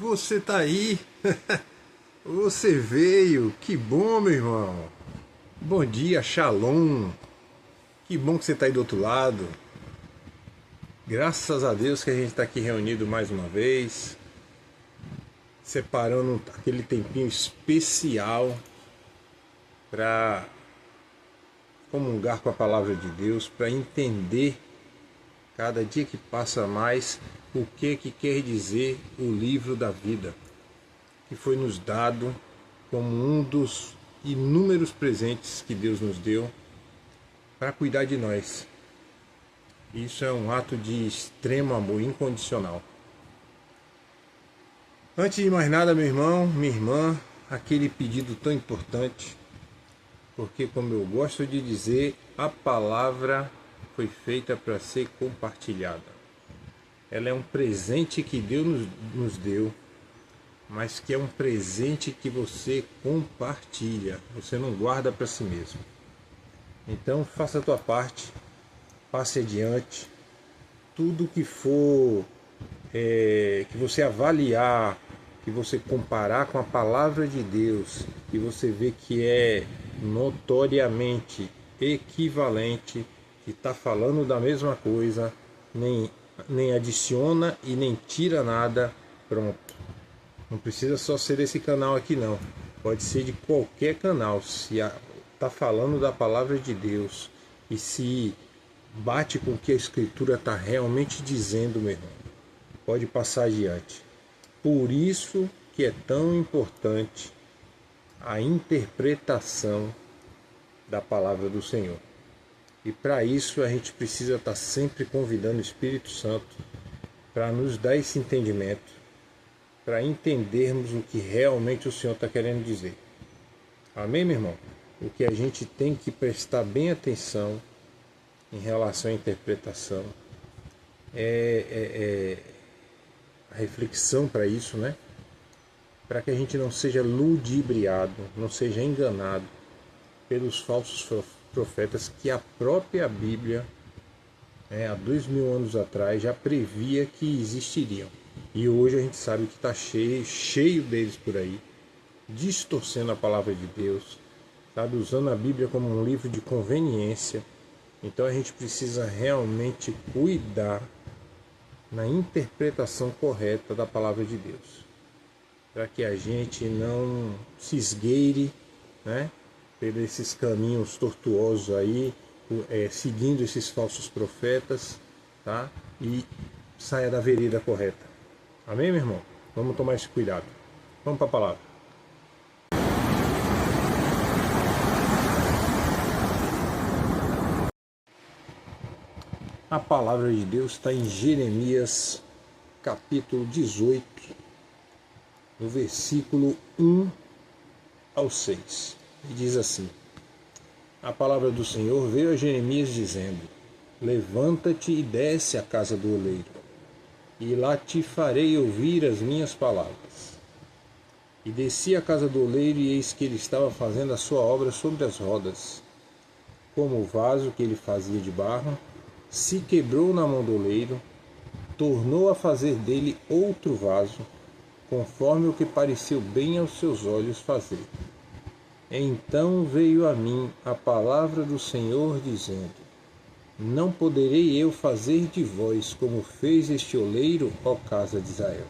Você tá aí? Você veio? Que bom, meu irmão. Bom dia, Shalom. Que bom que você tá aí do outro lado. Graças a Deus que a gente está aqui reunido mais uma vez, separando aquele tempinho especial para comungar com a palavra de Deus, para entender cada dia que passa mais o que quer dizer o livro da vida, que foi nos dado como um dos inúmeros presentes que Deus nos deu para cuidar de nós. Isso é um ato de extremo amor incondicional. Antes de mais nada, meu irmão, minha irmã, aquele pedido tão importante, porque, como eu gosto de dizer, a palavra foi feita para ser compartilhada. Ela é um presente que Deus nos deu, mas que é um presente que você compartilha, você não guarda para si mesmo. Então, faça a tua parte, passe adiante. Tudo que for que você avaliar, que você comparar com a palavra de Deus, que você vê que é notoriamente equivalente, que está falando da mesma coisa, nem adiciona e nem tira nada, pronto. Não precisa só ser desse canal aqui não, pode ser de qualquer canal. Se está falando da palavra de Deus e se bate com o que a Escritura está realmente dizendo, meu irmão, pode passar adiante. Por isso que é tão importante a interpretação da palavra do Senhor. E para isso a gente precisa estar sempre convidando o Espírito Santo para nos dar esse entendimento, para entendermos o que realmente o Senhor está querendo dizer. Amém, meu irmão? O que a gente tem que prestar bem atenção em relação à interpretação a reflexão para isso, né? Para que a gente não seja ludibriado, não seja enganado pelos falsos profetas que a própria Bíblia, há 2000 anos atrás, já previa que existiriam. E hoje a gente sabe que está cheio deles por aí, distorcendo a palavra de Deus, sabe? Usando a Bíblia como um livro de conveniência. Então a gente precisa realmente cuidar na interpretação correta da palavra de Deus, para que a gente não se esgueire, né, por esses caminhos tortuosos aí, seguindo esses falsos profetas, tá? E saia da vereda correta. Amém, meu irmão? Vamos tomar esse cuidado. Vamos para a palavra. A palavra de Deus está em Jeremias, capítulo 18, no versículo 1 ao 6. E diz assim: a palavra do Senhor veio a Jeremias dizendo: levanta-te e desce à casa do oleiro, e lá te farei ouvir as minhas palavras. E desci à casa do oleiro, e eis que ele estava fazendo a sua obra sobre as rodas. Como o vaso que ele fazia de barro se quebrou na mão do oleiro, tornou a fazer dele outro vaso, conforme o que pareceu bem aos seus olhos fazer. Então veio a mim a palavra do Senhor, dizendo: não poderei eu fazer de vós como fez este oleiro, ó casa de Israel?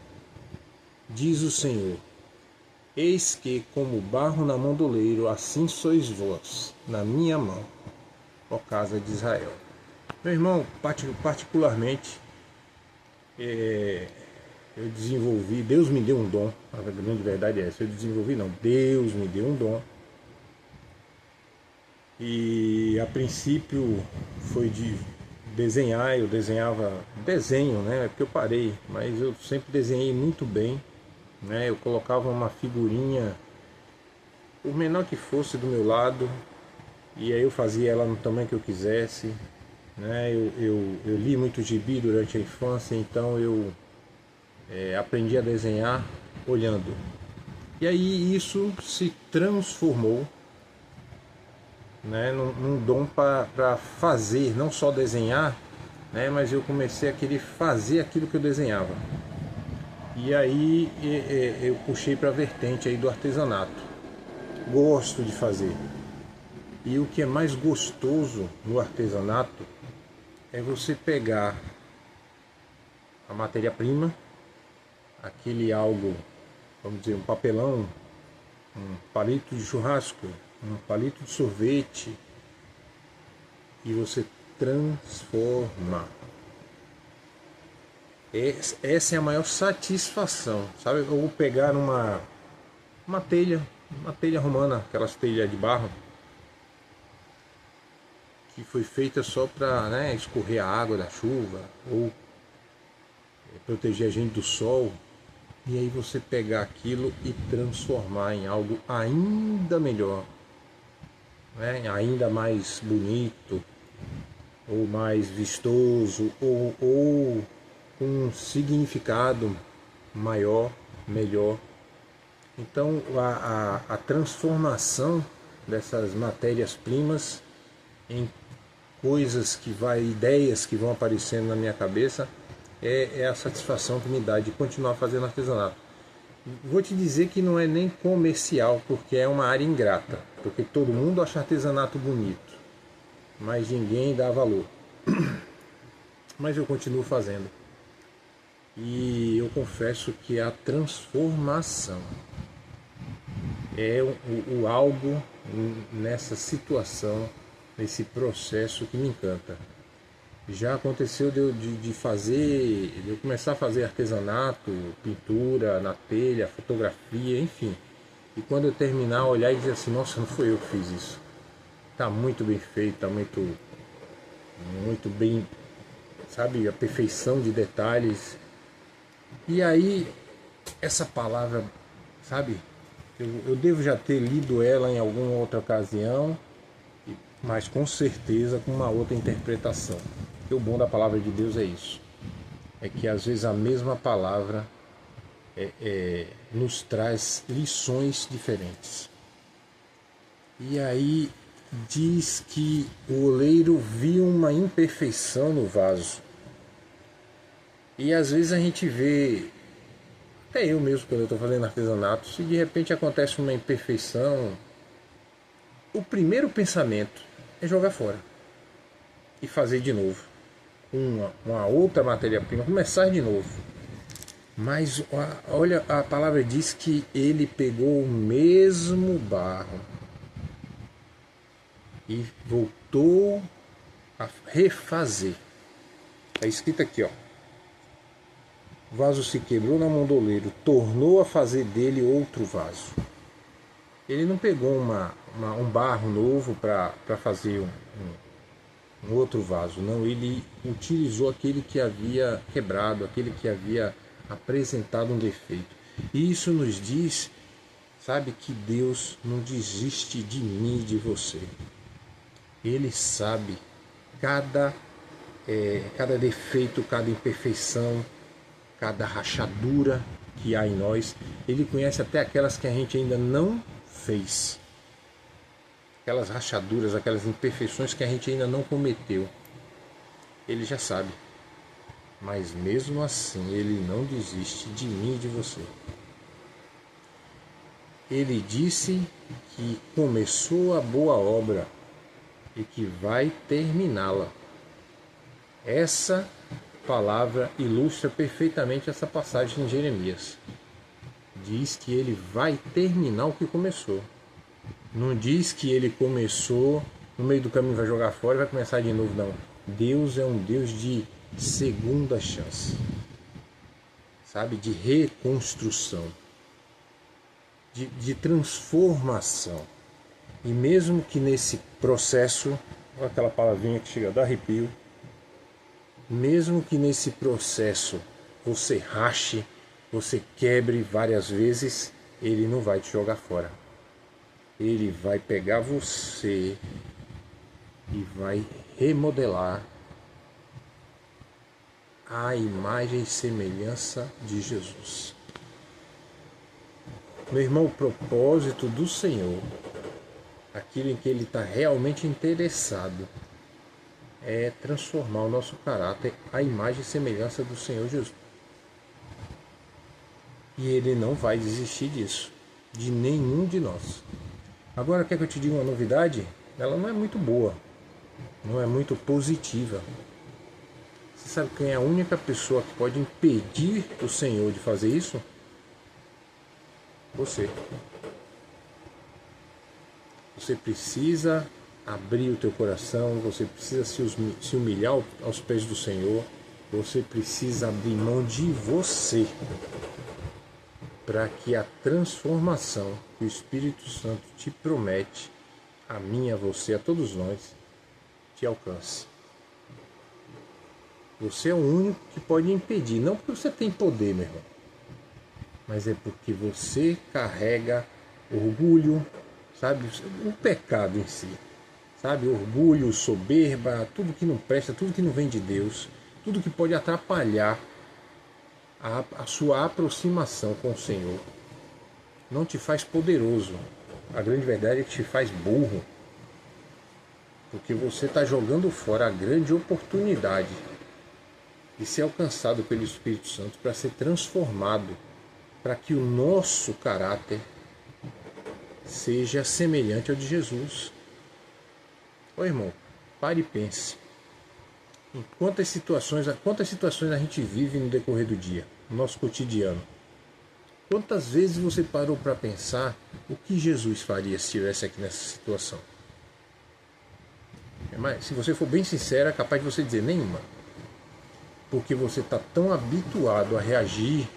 Diz o Senhor: eis que, como barro na mão do oleiro, assim sois vós na minha mão, ó casa de Israel. Meu irmão, particularmente, eu desenvolvi, Deus me deu um dom, a grande verdade é essa, Deus me deu um dom. E a princípio foi de desenhar, eu desenhava desenho, né? É porque eu parei, mas eu sempre desenhei muito bem, né? Eu colocava uma figurinha, o menor que fosse, do meu lado, e aí eu fazia ela no tamanho que eu quisesse, né? Eu li muito gibi durante a infância, então eu aprendi a desenhar olhando. E aí isso se transformou, né, num dom para fazer, não só desenhar, né, mas eu comecei a querer fazer aquilo que eu desenhava. E aí eu puxei para a vertente aí do artesanato. Gosto de fazer. E o que é mais gostoso no artesanato é você pegar a matéria-prima, aquele algo, vamos dizer, um papelão, um palito de churrasco, um palito de sorvete, e você transforma. Essa é a maior satisfação, sabe? Eu vou pegar uma telha romana, aquelas telhas de barro, que foi feita só para, né, escorrer a água da chuva ou proteger a gente do sol. E aí você pegar aquilo e transformar em algo ainda melhor, né? Ainda mais bonito, ou mais vistoso, ou com um significado maior, melhor. Então a transformação dessas matérias-primas em coisas ideias que vão aparecendo na minha cabeça, é a satisfação que me dá de continuar fazendo artesanato. Vou te dizer que não é nem comercial, porque é uma área ingrata, porque todo mundo acha artesanato bonito, mas ninguém dá valor. Mas eu continuo fazendo. E eu confesso que a transformação é o algo nessa situação, nesse processo que me encanta. Já aconteceu de eu começar a fazer artesanato, pintura na telha, fotografia, enfim. E quando eu terminar, olhar e dizer assim, nossa, não foi eu que fiz isso. Tá muito bem feito, tá muito bem, sabe, a perfeição de detalhes. E aí, essa palavra, sabe, eu devo já ter lido ela em alguma outra ocasião, mas com certeza com uma outra interpretação. Porque o bom da palavra de Deus é isso. É que às vezes a mesma palavra nos traz lições diferentes. E aí diz que o oleiro viu uma imperfeição no vaso. E às vezes a gente vê, até eu mesmo quando eu estou fazendo artesanato, se de repente acontece uma imperfeição, o primeiro pensamento é jogar fora e fazer de novo uma outra matéria-prima, começar de novo. Mas olha, a palavra diz que ele pegou o mesmo barro e voltou a refazer. Está escrito aqui, ó. O vaso se quebrou na mão do oleiro, tornou a fazer dele outro vaso. Ele não pegou um barro novo para fazer um outro vaso, não. Ele utilizou aquele que havia quebrado, aquele que havia apresentado um defeito. E isso nos diz, sabe, que Deus não desiste de mim e de você. Ele sabe cada defeito, cada imperfeição, cada rachadura que há em nós. Ele conhece até aquelas que a gente ainda não fez. Aquelas rachaduras, aquelas imperfeições que a gente ainda não cometeu. Ele já sabe. Mas mesmo assim, ele não desiste de mim e de você. Ele disse que começou a boa obra e que vai terminá-la. Essa palavra ilustra perfeitamente essa passagem em Jeremias. Diz que ele vai terminar o que começou. Não diz que ele começou, no meio do caminho vai jogar fora e vai começar de novo, não. Deus é um Deus de segunda chance, sabe? De reconstrução, de transformação. E mesmo que nesse processo, olha aquela palavrinha que chega a dar arrepio, mesmo que nesse processo você rache, você quebre várias vezes, ele não vai te jogar fora. Ele vai pegar você e vai remodelar a imagem e semelhança de Jesus. Meu irmão, o propósito do Senhor, aquilo em que Ele está realmente interessado, é transformar o nosso caráter à imagem e semelhança do Senhor Jesus. E Ele não vai desistir disso, de nenhum de nós. Agora, quer que eu te diga uma novidade? Ela não é muito boa, não é muito positiva. Você sabe quem é a única pessoa que pode impedir o Senhor de fazer isso? Você. Você precisa abrir o teu coração, você precisa se humilhar aos pés do Senhor, você precisa abrir mão de você para que a transformação que o Espírito Santo te promete, a mim, a você, a todos nós, te alcance. Você é o único que pode impedir, não porque você tem poder, meu irmão, mas é porque você carrega orgulho, sabe, o pecado em si, sabe, orgulho, soberba, tudo que não presta, tudo que não vem de Deus, tudo que pode atrapalhar a sua aproximação com o Senhor. Não te faz poderoso, a grande verdade é que te faz burro, porque você está jogando fora a grande oportunidade de ser alcançado pelo Espírito Santo para ser transformado, para que o nosso caráter seja semelhante ao de Jesus. Ô irmão, pare e pense. Em quantas situações a gente vive no decorrer do dia, no nosso cotidiano? Quantas vezes você parou para pensar o que Jesus faria se estivesse aqui nessa situação? Mas, se você for bem sincero, é capaz de você dizer nenhuma. Porque você está tão habituado a reagir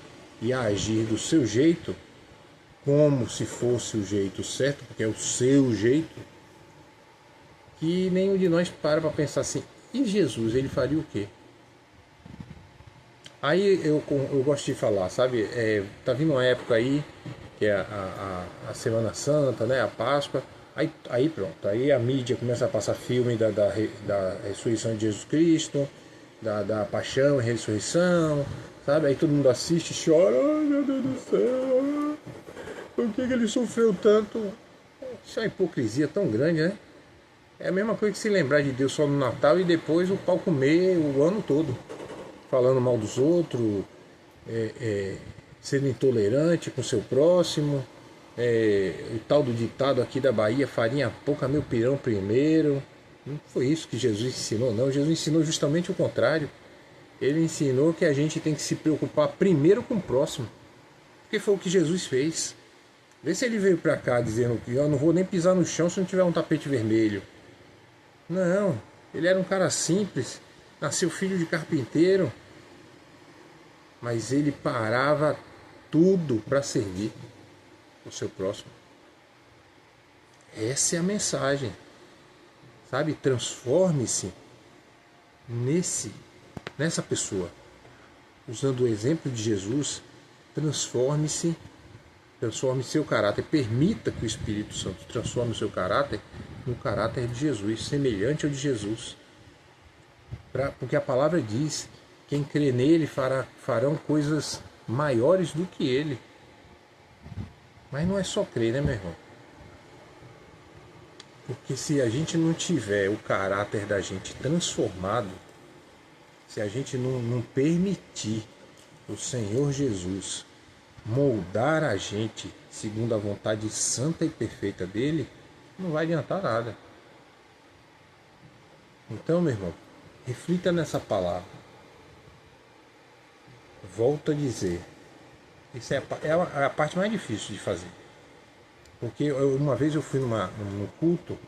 e a agir do seu jeito, como se fosse o jeito certo, porque é o seu jeito, que nenhum de nós para pensar assim, e Jesus, ele faria o quê? Aí eu gosto de falar, sabe, tá vindo uma época aí, que é a Semana Santa, né, a Páscoa, aí pronto, aí a mídia começa a passar filme da ressurreição de Jesus Cristo, da paixão e ressurreição, sabe, aí todo mundo assiste e chora, ai meu Deus do céu, por que ele sofreu tanto? Isso é uma hipocrisia tão grande, né? É a mesma coisa que se lembrar de Deus só no Natal e depois o pau comer o ano todo, falando mal dos outros, sendo intolerante com o seu próximo, o tal do ditado aqui da Bahia, farinha pouca, meu pirão primeiro. Não foi isso que Jesus ensinou, não. Jesus ensinou justamente o contrário. Ele ensinou que a gente tem que se preocupar primeiro com o próximo, porque foi o que Jesus fez. Vê se ele veio para cá dizendo que eu não vou nem pisar no chão se não tiver um tapete vermelho. Não, ele era um cara simples, nasceu filho de carpinteiro, mas ele parava tudo para servir o seu próximo. Essa é a mensagem, sabe? Transforme-se nessa pessoa. Usando o exemplo de Jesus, transforme seu caráter, permita que o Espírito Santo transforme o seu caráter no caráter de Jesus, semelhante ao de Jesus. Porque a palavra diz, quem crê nele farão coisas maiores do que ele. Mas não é só crer, né, meu irmão? Porque se a gente não tiver o caráter da gente transformado, se a gente não permitir o Senhor Jesus moldar a gente segundo a vontade santa e perfeita dele, não vai adiantar nada. Então, meu irmão, reflita nessa palavra. Volto a dizer, isso é a parte mais difícil de fazer. Porque uma vez eu fui num culto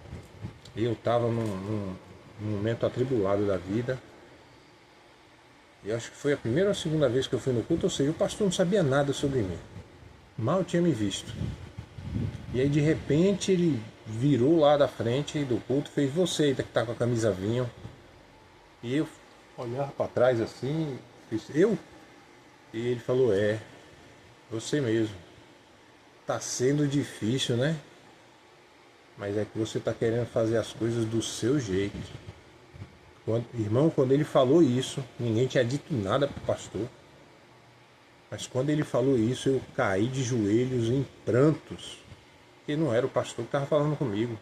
e eu estava num momento atribulado da vida. E acho que foi a primeira ou a segunda vez que eu fui no culto, ou seja, o pastor não sabia nada sobre mim. Mal tinha me visto. E aí de repente ele virou lá da frente do culto, fez você que tá com a camisa vinho. E eu olhava para trás assim, fiz, eu? E ele falou, você mesmo. Tá sendo difícil, né? Mas é que você tá querendo fazer as coisas do seu jeito. Irmão, quando ele falou isso, ninguém tinha dito nada pro pastor. Mas quando ele falou isso, eu caí de joelhos em prantos. Porque não era o pastor que estava falando comigo.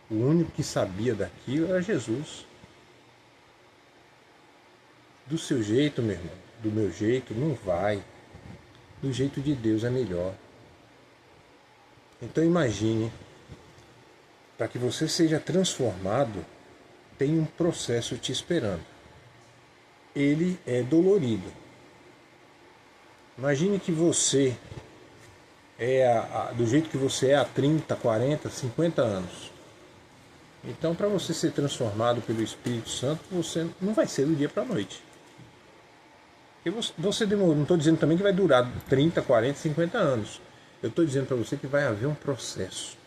O único que sabia daquilo era Jesus. Do seu jeito, meu irmão, do meu jeito, não vai. do jeito de Deus é melhor. Então imagine, para que você seja transformado, tem um processo te esperando. Ele é dolorido. Imagine que você do jeito que você é há 30, 40, 50 anos. Então, para você ser transformado pelo Espírito Santo, você não vai ser do dia para a noite. Porque você demorou, não estou dizendo também que vai durar 30, 40, 50 anos. Eu estou dizendo para você que vai haver um processo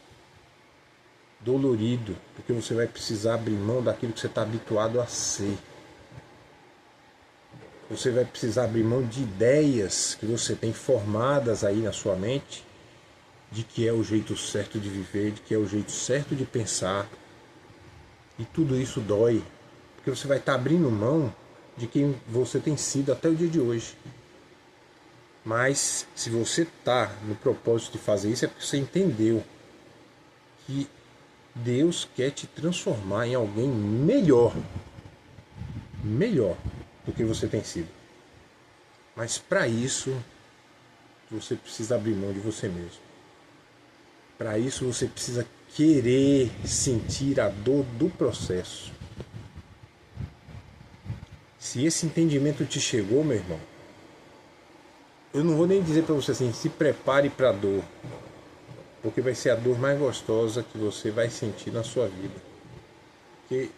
dolorido, porque você vai precisar abrir mão daquilo que você está habituado a ser. Você vai precisar abrir mão de ideias que você tem formadas aí na sua mente, de que é o jeito certo de viver, de que é o jeito certo de pensar. E tudo isso dói, porque você vai estar abrindo mão de quem você tem sido até o dia de hoje. Mas se você está no propósito de fazer isso, é porque você entendeu que Deus quer te transformar em alguém melhor do que você tem sido. Mas para isso, você precisa abrir mão de você mesmo. Para isso, você precisa querer sentir a dor do processo. Se esse entendimento te chegou, meu irmão, eu não vou nem dizer para você assim, se prepare para a dor, porque vai ser a dor mais gostosa que você vai sentir na sua vida. Porque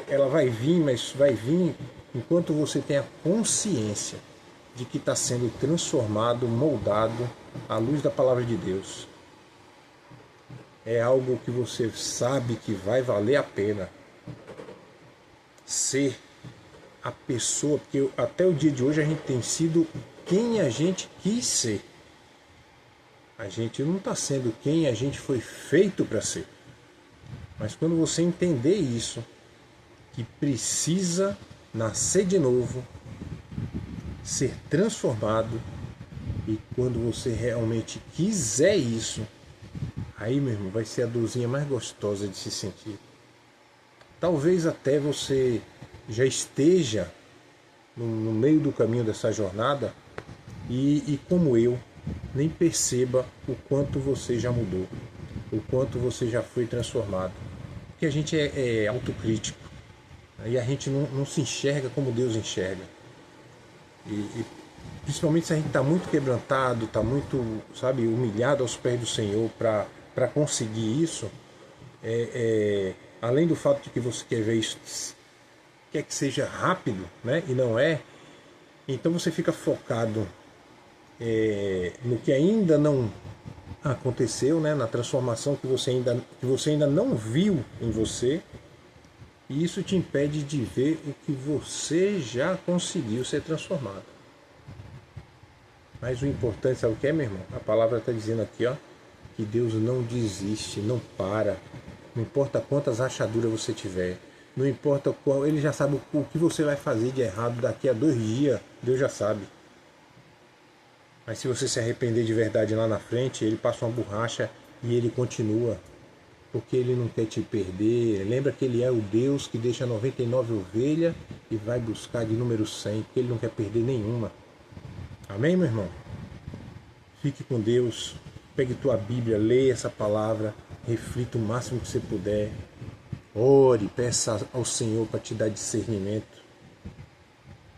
ela vai vir, mas vai vir enquanto você tem a consciência de que está sendo transformado, moldado à luz da palavra de Deus. É algo que você sabe que vai valer a pena ser a pessoa, porque até o dia de hoje a gente tem sido quem a gente quis ser. A gente não está sendo quem a gente foi feito para ser. Mas quando você entender isso, que precisa nascer de novo, ser transformado, e quando você realmente quiser isso, aí, meu irmão, vai ser a dorzinha mais gostosa de se sentir. Talvez até você já esteja no meio do caminho dessa jornada e como eu, nem perceba o quanto você já mudou, o quanto você já foi transformado. Porque a gente é autocrítico, e a gente não se enxerga como Deus enxerga. E principalmente se a gente está muito quebrantado, está muito, humilhado aos pés do Senhor para conseguir isso, além do fato de que você quer ver isso, quer que seja rápido, né? E não é, então você fica focado no que ainda não aconteceu, né? Na transformação que você ainda não viu em você, e isso te impede de ver o que você já conseguiu ser transformado. Mas o importante, sabe o que é, meu irmão? A palavra está dizendo aqui, ó, que Deus não desiste, não para. Não importa quantas rachaduras você tiver, não importa qual, Ele já sabe o que você vai fazer de errado daqui a 2 dias, Deus já sabe. Mas se você se arrepender de verdade lá na frente, Ele passa uma borracha e Ele continua, porque Ele não quer te perder. Lembra que Ele é o Deus que deixa 99 ovelhas e vai buscar de número 100, porque Ele não quer perder nenhuma. Amém, meu irmão? Fique com Deus, pegue tua Bíblia, leia essa palavra, reflita o máximo que você puder, ore, peça ao Senhor para te dar discernimento,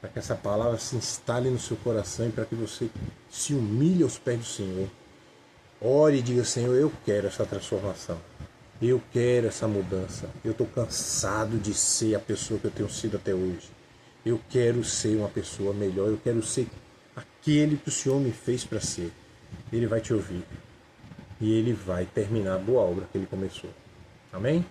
para que essa palavra se instale no seu coração e para que você se humilhe aos pés do Senhor. Ore e diga: Senhor, eu quero essa transformação, eu quero essa mudança, eu estou cansado de ser a pessoa que eu tenho sido até hoje, eu quero ser uma pessoa melhor, eu quero ser aquele que o Senhor me fez para ser. Ele vai te ouvir e Ele vai terminar a boa obra que Ele começou. Amém?